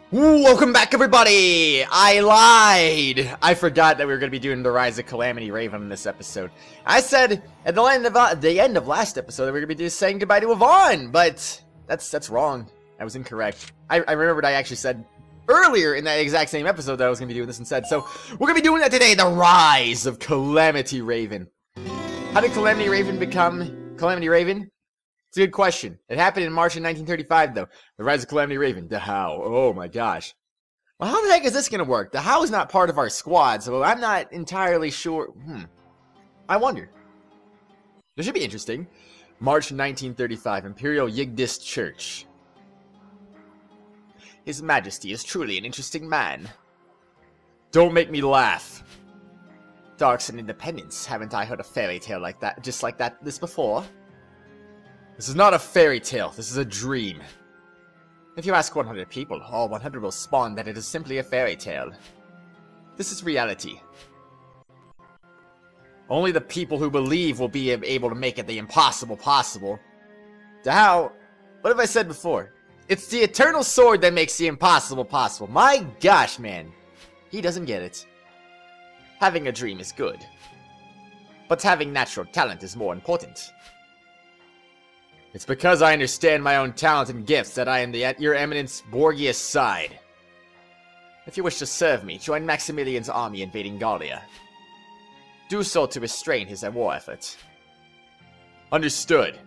Welcome back, everybody! I lied! I forgot that we were going to be doing the Rise of Calamity Raven in this episode. I said at the end of last episode that we were going to be saying goodbye to Yvonne, but that's wrong. I was incorrect. I remembered I actually said earlier in that exact same episode that I was going to be doing this instead. So we're going to be doing that today, the Rise of Calamity Raven. How did Calamity Raven become Calamity Raven? It's a good question. It happened in March of 1935, though. The Rise of Calamity Raven. The how. Oh my gosh. Well, how the heck is this going to work? The how is not part of our squad, so I'm not entirely sure. I wonder. This should be interesting. March 1935, Imperial Yigdis Church. His Majesty is truly an interesting man. Don't make me laugh. Darks and Independence. Haven't I heard a fairy tale like that, just like that, this before? This is not a fairy tale, this is a dream. If you ask 100 people, all 100 will spawn that it is simply a fairy tale. This is reality. Only the people who believe will be able to make it the impossible possible. To how? What have I said before? It's the eternal sword that makes the impossible possible. My gosh, man. He doesn't get it. Having a dream is good. But having natural talent is more important. It's because I understand my own talent and gifts that I am at your eminence Borgia's side. If you wish to serve me, join Maximilian's army invading Gallia. Do so to restrain his war effort. Understood.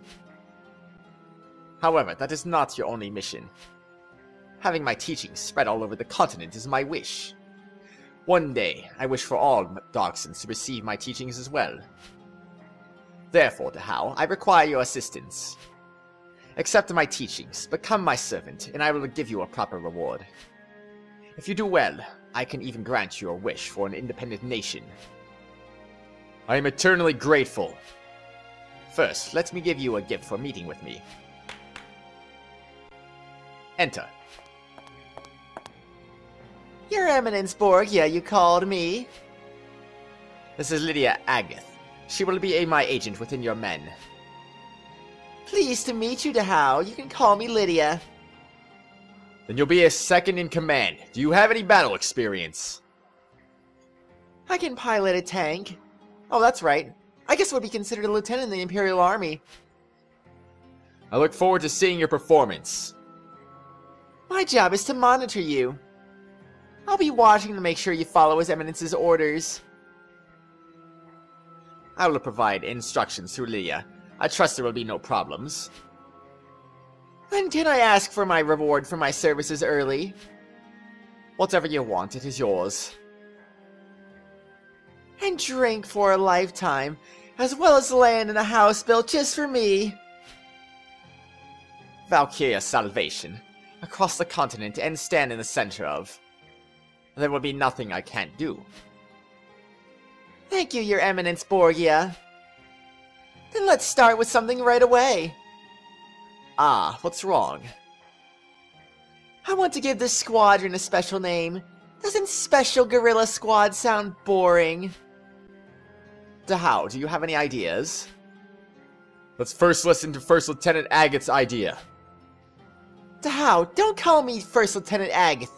However, that is not your only mission. Having my teachings spread all over the continent is my wish. One day, I wish for all Darksons to receive my teachings as well. Therefore, Dahao, I require your assistance. Accept my teachings, become my servant, and I will give you a proper reward. If you do well, I can even grant you a wish for an independent nation. I am eternally grateful. First, let me give you a gift for meeting with me. Enter. Your Eminence Borgia, you called me? This is Lydia Agath. She will be my agent within your men. Pleased to meet you, Dahao. You can call me Lydia. Then you'll be a second in command. Do you have any battle experience? I can pilot a tank. Oh, that's right. I guess I would be considered a lieutenant in the Imperial Army. I look forward to seeing your performance. My job is to monitor you. I'll be watching to make sure you follow His Eminence's orders. I will provide instructions through Lydia. I trust there will be no problems. Then can I ask for my reward for my services early? Whatever you want, it is yours. And drink for a lifetime, as well as land and a house built just for me. Valkyria salvation, across the continent and stand in the center of. There will be nothing I can't do. Thank you, Your Eminence Borgia. Then let's start with something right away. Ah, what's wrong? I want to give this squadron a special name. Doesn't Special Guerrilla Squad sound boring? Dahao, do you have any ideas? Let's first listen to First Lieutenant Agath's idea. Dahao, don't call me First Lieutenant Agath.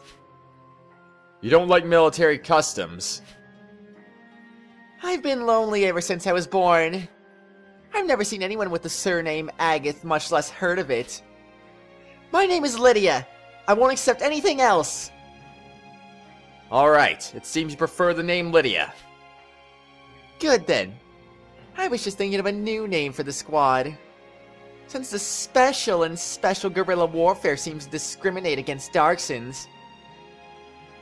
You don't like military customs. I've been lonely ever since I was born. I've never seen anyone with the surname Agath, much less heard of it. My name is Lydia. I won't accept anything else. Alright, it seems you prefer the name Lydia. Good then. I was just thinking of a new name for the squad. Since the Special and Special Guerrilla Warfare seems to discriminate against Darksons,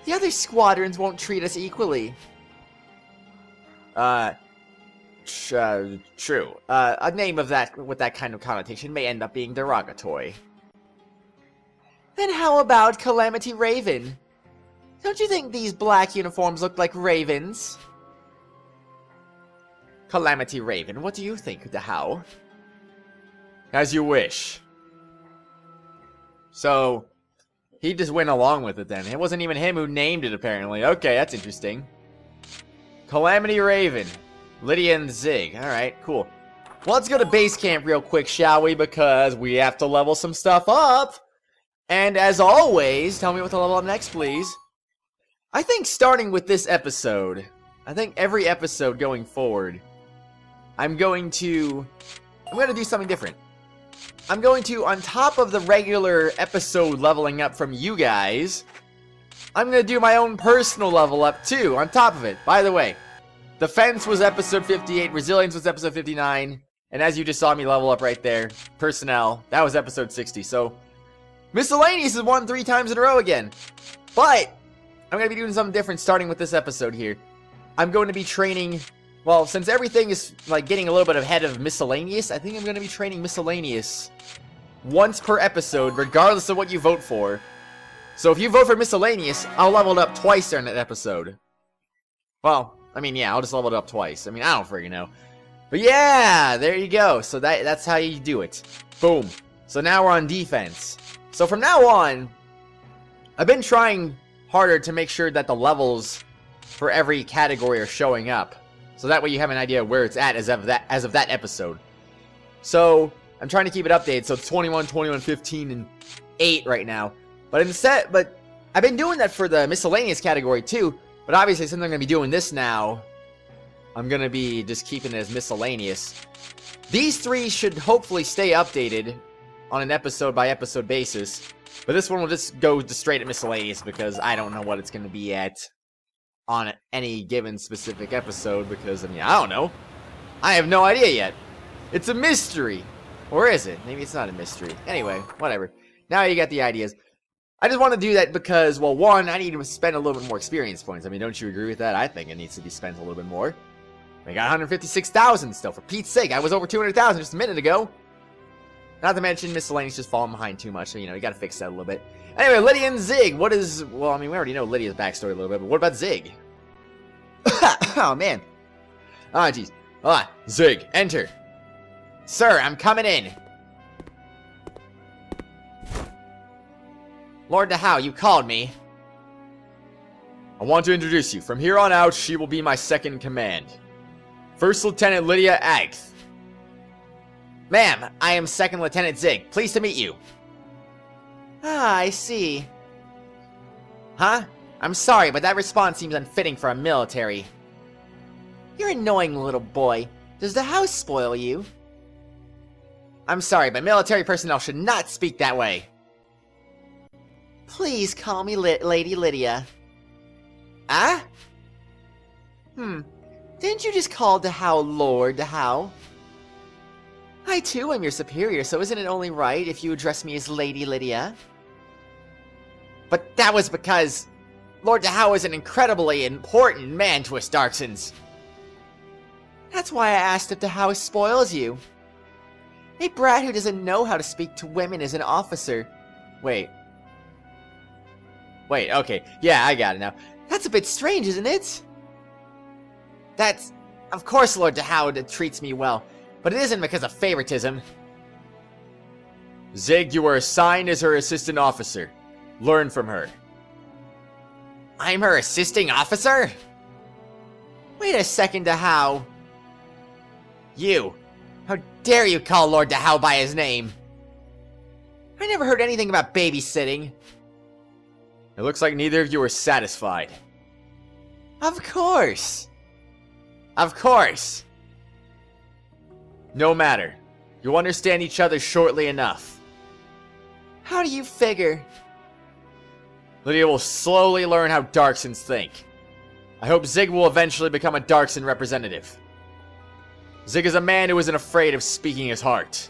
the other squadrons won't treat us equally. True. A name of that with that kind of connotation may end up being derogatory. Then how about Calamity Raven? Don't you think these black uniforms look like ravens? Calamity Raven, what do you think, Dahao? As you wish. So, he just went along with it then. It wasn't even him who named it, apparently. Okay, that's interesting. Calamity Raven. Lydia and Zig. Alright, cool. Well, let's go to base camp real quick, shall we? Because we have to level some stuff up. And as always, tell me what to level up next, please. I think starting with this episode, I think every episode going forward, I'm going to do something different. I'm going to, on top of the regular episode leveling up from you guys, I'm going to do my own personal level up too, on top of it. By the way, Defense was episode 58, Resilience was episode 59, and as you just saw me level up right there, Personnel, that was episode 60. So, Miscellaneous has won 3 times in a row again. But, I'm going to be doing something different starting with this episode here. I'm going to be training, well, since everything is like getting a little bit ahead of Miscellaneous, I think I'm going to be training Miscellaneous once per episode, regardless of what you vote for. So if you vote for Miscellaneous, I'll level it up twice during that episode. Well, I mean, yeah, I'll just level it up twice. I mean, I don't freaking know. But yeah, there you go. So that's how you do it. Boom. So now we're on defense. So from now on, I've been trying harder to make sure that the levels for every category are showing up. So that way you have an idea where it's at as of that episode. So I'm trying to keep it updated. So it's 21, 21, 15, and 8 right now. But I've been doing that for the Miscellaneous category too. But obviously, since I'm going to be doing this now, I'm going to be just keeping it as Miscellaneous. These 3 should hopefully stay updated on an episode-by-episode basis. But this one will just go straight at Miscellaneous because I don't know what it's going to be at on any given specific episode because, I mean, I don't know. I have no idea yet. It's a mystery. Or is it? Maybe it's not a mystery. Anyway, whatever. Now you got the ideas. I just want to do that because, well, one, I need to spend a little bit more experience points. I mean, don't you agree with that? I think it needs to be spent a little bit more. I got 156,000 still, for Pete's sake. I was over 200,000 just a minute ago. Not to mention, Miscellaneous just falling behind too much, so, you know, you gotta fix that a little bit. Anyway, Lydia and Zig, what is... Well, I mean, we already know Lydia's backstory a little bit, but what about Zig? Oh, man. Ah, jeez. Ah, Zig, enter. Sir, I'm coming in. Lord Dahao, you called me. I want to introduce you. From here on out, she will be my second in command. First Lieutenant Lydia Agth. Ma'am, I am Second Lieutenant Zig. Pleased to meet you. Ah, I see. Huh? I'm sorry, but that response seems unfitting for a military. You're an annoying little boy. Does the house spoil you? I'm sorry, but military personnel should not speak that way. Please call me Lady Lydia. Ah? Didn't you just call Dahao Lord Dahao? I too am your superior, so isn't it only right if you address me as Lady Lydia? But that was because Lord Dahao is an incredibly important man to us Darksons. That's why I asked if Dahao spoils you. A brat who doesn't know how to speak to women is an officer. Wait, okay. Yeah, I got it now. That's a bit strange, isn't it? That's... Of course Lord Dahao treats me well, but it isn't because of favoritism. Zig, you were assigned as her assistant officer. Learn from her. I'm her assisting officer? Wait a second, Dahao. You. How dare you call Lord Dahao by his name? I never heard anything about babysitting. It looks like neither of you are satisfied. Of course. Of course. No matter. You'll understand each other shortly enough. How do you figure? Lydia will slowly learn how Darksons think. I hope Zig will eventually become a Darkson representative. Zig is a man who isn't afraid of speaking his heart.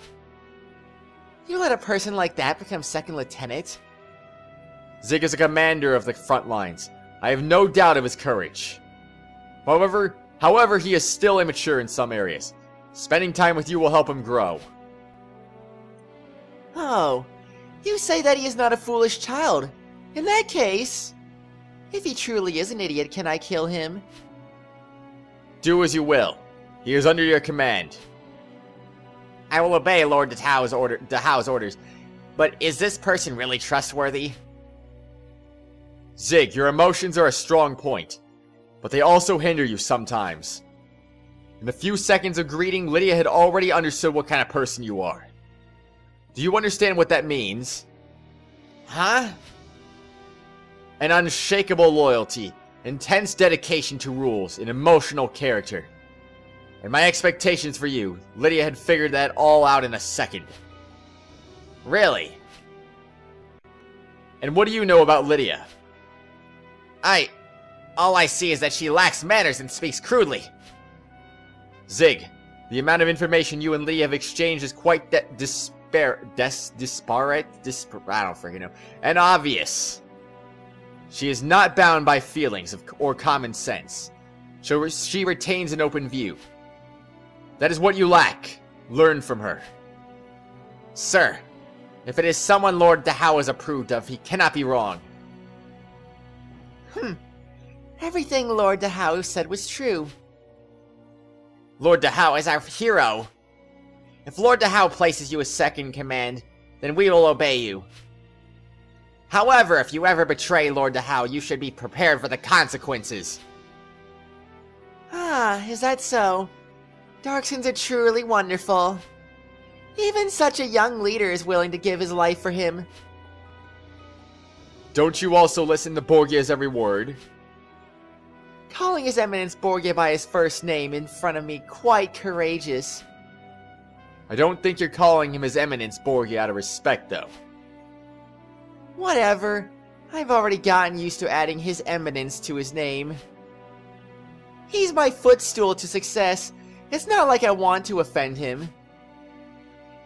You let a person like that become second lieutenant? Zig is a commander of the front lines. I have no doubt of his courage. However, he is still immature in some areas. Spending time with you will help him grow. Oh, you say that he is not a foolish child. In that case, if he truly is an idiot, can I kill him? Do as you will. He is under your command. I will obey Lord Dahao's orders. But is this person really trustworthy? Zig, your emotions are a strong point, but they also hinder you sometimes. In a few seconds of greeting, Lydia had already understood what kind of person you are. Do you understand what that means? Huh? An unshakable loyalty, intense dedication to rules, an emotional character. And my expectations for you, Lydia had figured that all out in a second. Really? And what do you know about Lydia? All I see is that she lacks manners and speaks crudely. Zig, the amount of information you and Lydia have exchanged is quite disparate, I don't freaking know, and obvious. She is not bound by feelings or common sense. She retains an open view. That is what you lack. Learn from her. Sir, if it is someone Lord Dahao has approved of, he cannot be wrong. Everything Lord Dahao said was true. Lord Dahao is our hero. If Lord Dahao places you as second in command, then we will obey you. However, if you ever betray Lord Dahao, you should be prepared for the consequences. Ah, is that so? Darksons are truly wonderful. Even such a young leader is willing to give his life for him. Don't you also listen to Borgia's every word? Calling His Eminence Borgia by his first name in front of me quite courageous. I don't think you're calling him His Eminence Borgia out of respect, though. Whatever. I've already gotten used to adding His Eminence to his name. He's my footstool to success. It's not like I want to offend him.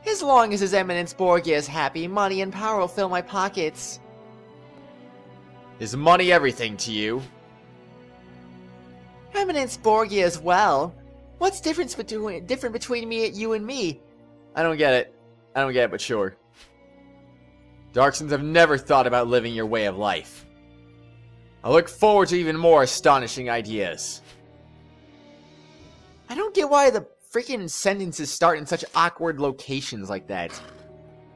As long as His Eminence Borgia is happy, money and power will fill my pockets. Is money everything to you? Eminence Borgia as well. What's different between you and me? I don't get it. But sure. Darksons have never thought about living your way of life. I look forward to even more astonishing ideas. I don't get why the freaking sentences start in such awkward locations like that.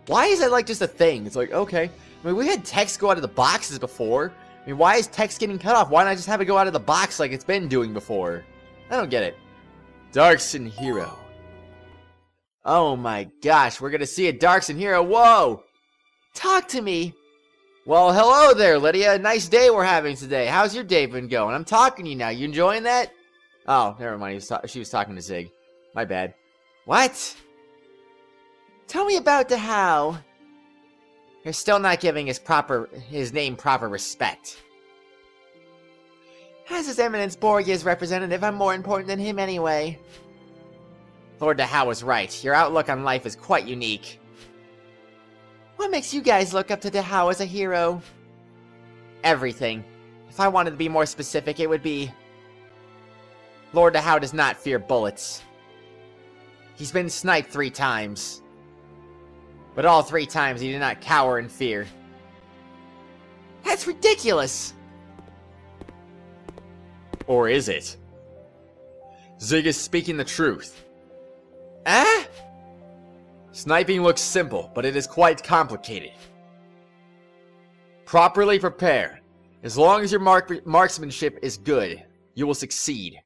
Why is that like just a thing? It's like, okay. I mean, we had text go out of the boxes before. I mean, why is text getting cut off? Why not just have it go out of the box like it's been doing before? I don't get it. Darkson Hero. Oh my gosh, we're gonna see a Darkson Hero. Whoa! Talk to me. Well, hello there, Lydia. Nice day we're having today. How's your day been going? I'm talking to you now. You enjoying that? Oh, never mind. She was talking to Zig. My bad. What? Tell me about Dahao. You're still not giving his name proper respect. As His Eminence Borgia's representative, I'm more important than him anyway. Lord Dahao was right. Your outlook on life is quite unique. What makes you guys look up to Dahao as a hero? Everything. If I wanted to be more specific, it would be... Lord Dahao does not fear bullets. He's been sniped 3 times. But all 3 times he did not cower in fear. That's ridiculous! Or is it? Zig is speaking the truth. Eh? Sniping looks simple, but it is quite complicated. Properly prepare. As long as your marksmanship is good, you will succeed.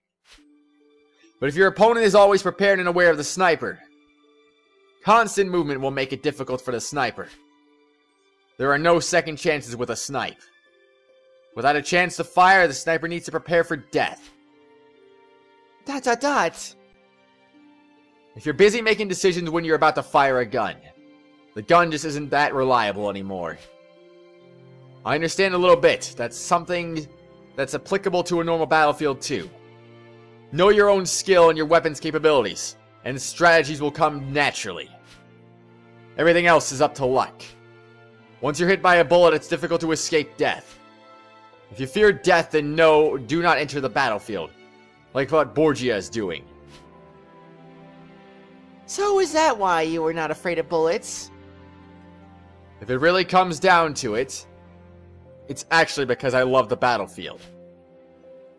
But if your opponent is always prepared and aware of the sniper, constant movement will make it difficult for the sniper. There are no second chances with a snipe. Without a chance to fire, the sniper needs to prepare for death. ... If you're busy making decisions when you're about to fire a gun, the gun just isn't that reliable anymore. I understand a little bit. That's something that's applicable to a normal battlefield too. Know your own skill and your weapon's capabilities, and strategies will come naturally. Everything else is up to luck. Once you're hit by a bullet, it's difficult to escape death. If you fear death, then do not enter the battlefield, like what Borgia is doing. So is that why you were not afraid of bullets? If it really comes down to it, it's actually because I love the battlefield.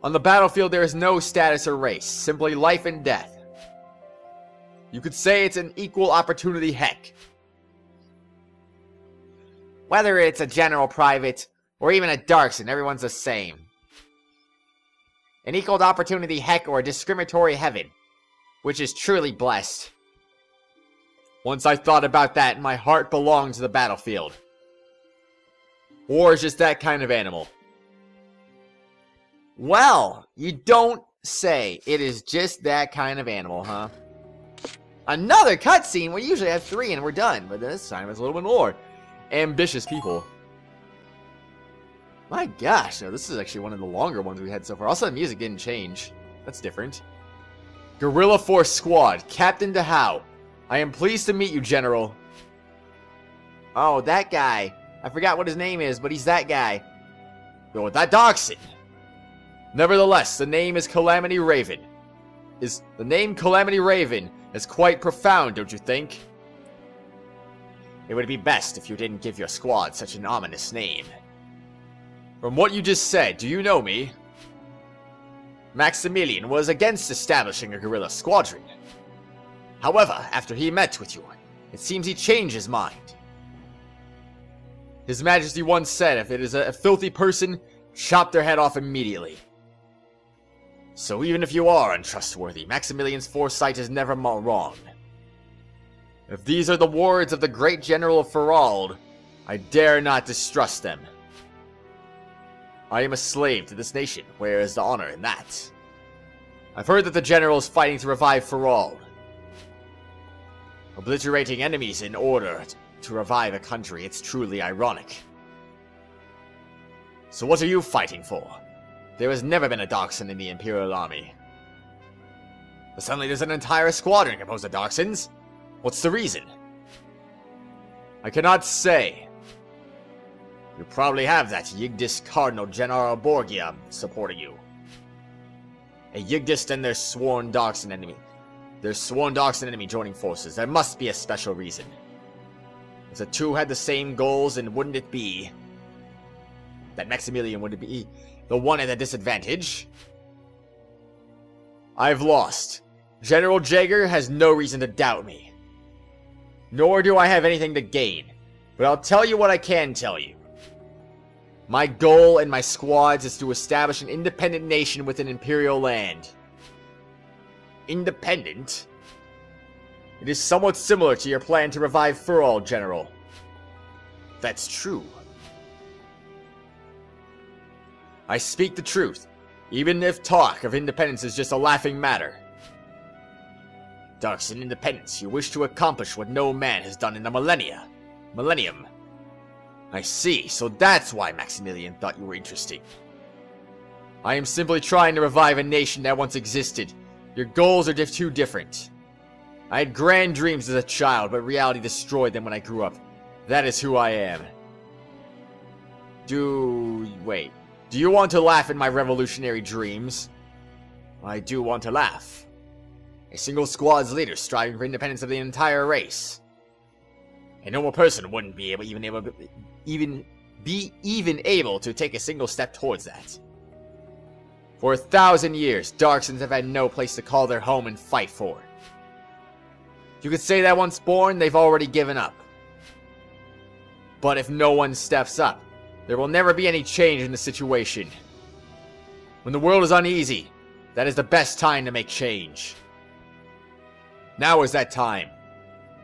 On the battlefield, there is no status or race, simply life and death. You could say it's an equal opportunity heck. Whether it's a general private, or even a Darkson, everyone's the same. An equal opportunity heck or a discriminatory heaven, which is truly blessed. Once I thought about that, my heart belonged to the battlefield. War is just that kind of animal. Well, you don't say. It is just that kind of animal, huh? Another cutscene! We usually have 3 and we're done, but this time it's a little bit more. Ambitious people. My gosh, no, this is actually one of the longer ones we had so far. Also, the music didn't change. That's different. Guerrilla Force Squad, Captain DeHow. I am pleased to meet you, General. Oh, that guy. I forgot what his name is, but he's that guy. Go with that Dachshund. Nevertheless, the name is Calamity Raven. The name Calamity Raven is quite profound, don't you think? It would be best if you didn't give your squad such an ominous name. From what you just said, do you know me? Maximilian was against establishing a guerrilla squadron. However, after he met with you, it seems he changed his mind. His Majesty once said if it is a filthy person, chop their head off immediately. So even if you are untrustworthy, Maximilian's foresight is never wrong. If these are the words of the great General of Ferald, I dare not distrust them. I am a slave to this nation. Where is the honor in that? I've heard that the General is fighting to revive Ferald. Obliterating enemies in order to revive a country, it's truly ironic. So what are you fighting for? There has never been a Dachshund in the Imperial Army. But suddenly there's an entire squadron composed of Dachshunds. What's the reason? I cannot say. You probably have that Yggdrasil Cardinal General Borgia supporting you. A Yggdrasil and their sworn Dachshund enemy. Their sworn Dachshund enemy joining forces. There must be a special reason. If the two had the same goals, then wouldn't it be that Maximilian would be the one at a disadvantage? I've lost. General Jaeger has no reason to doubt me. Nor do I have anything to gain. But I'll tell you what I can tell you. My goal and my squad's is to establish an independent nation within Imperial land. Independent? It is somewhat similar to your plan to revive Ferald, General. That's true. I speak the truth, even if talk of independence is just a laughing matter. Dachshund independence, you wish to accomplish what no man has done in a millennium. I see, so that's why Maximilian thought you were interesting. I am simply trying to revive a nation that once existed. Your goals are too different. I had grand dreams as a child, but reality destroyed them when I grew up. That is who I am. Wait. Do you want to laugh at my revolutionary dreams? I do want to laugh. A single squad's leader striving for independence of the entire race. A normal person wouldn't be even able to take a single step towards that. For 1,000 years, Dachshunds have had no place to call their home and fight for. You could say that once born, they've already given up. But if no one steps up, there will never be any change in the situation. When the world is uneasy, that is the best time to make change. Now is that time.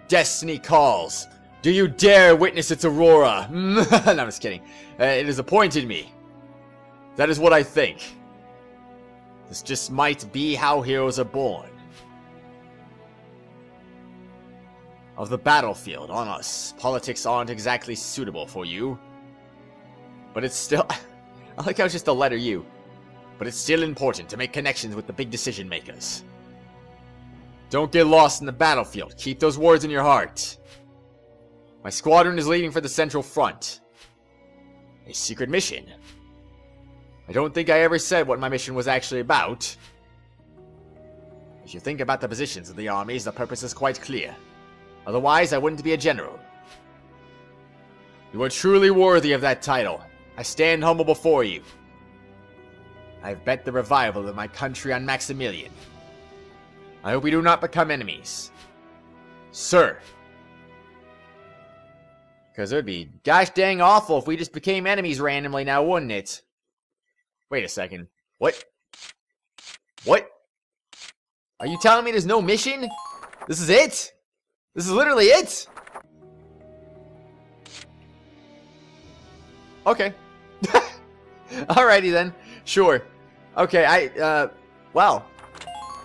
Destiny calls. Do you dare witness its aurora? No, I'm just kidding. It has appointed me. That is what I think. This just might be how heroes are born. Of the battlefield on us, politics aren't exactly suitable for you. But it's still... I like how it's just the letter U. But it's still important to make connections with the big decision makers. Don't get lost in the battlefield. Keep those words in your heart. My squadron is leaving for the Central Front. A secret mission. I don't think I ever said what my mission was actually about. If you think about the positions of the armies, the purpose is quite clear. Otherwise, I wouldn't be a general. You are truly worthy of that title. I stand humble before you. I've bet the revival of my country on Maximilian. I hope we do not become enemies. Sir. Because it would be gosh dang awful if we just became enemies randomly now, wouldn't it? Wait a second. What? What? Are you telling me there's no mission? This is it? This is literally it? Okay. Alrighty then. Sure. Okay, wow.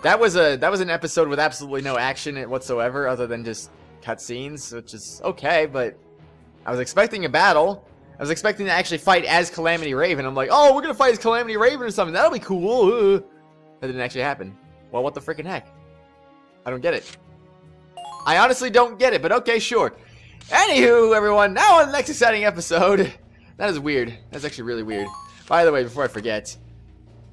That was an episode with absolutely no action whatsoever other than just cutscenes, which is okay, but I was expecting a battle. I was expecting to actually fight as Calamity Raven. I'm like, oh, we're gonna fight as Calamity Raven or something. That'll be cool. That didn't actually happen. Well, what the freaking heck? I don't get it. I honestly don't get it, but okay, sure. Anywho, everyone, now on the next exciting episode. That is weird. That's actually really weird. By the way, before I forget,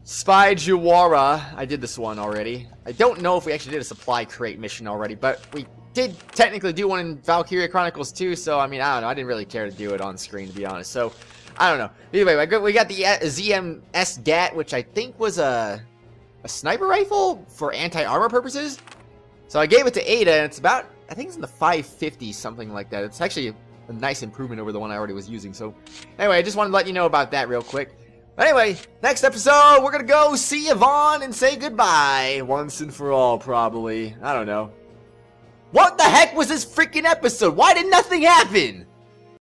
Spy Juwara. I did this one already. I don't know if we actually did a supply crate mission already, but we did technically do one in Valkyria Chronicles 2, so I mean, I don't know. I didn't really care to do it on screen, to be honest. So, I don't know. Either way, we got the ZMS GAT, which I think was a sniper rifle for anti-armor purposes. So I gave it to Ada, and it's about, I think it's in the 550s, something like that. It's actually a nice improvement over the one I already was using. So, anyway, I just wanted to let you know about that real quick. But anyway, next episode, we're gonna go see Yvonne and say goodbye. Once and for all, probably. I don't know. What the heck was this freaking episode? Why did nothing happen?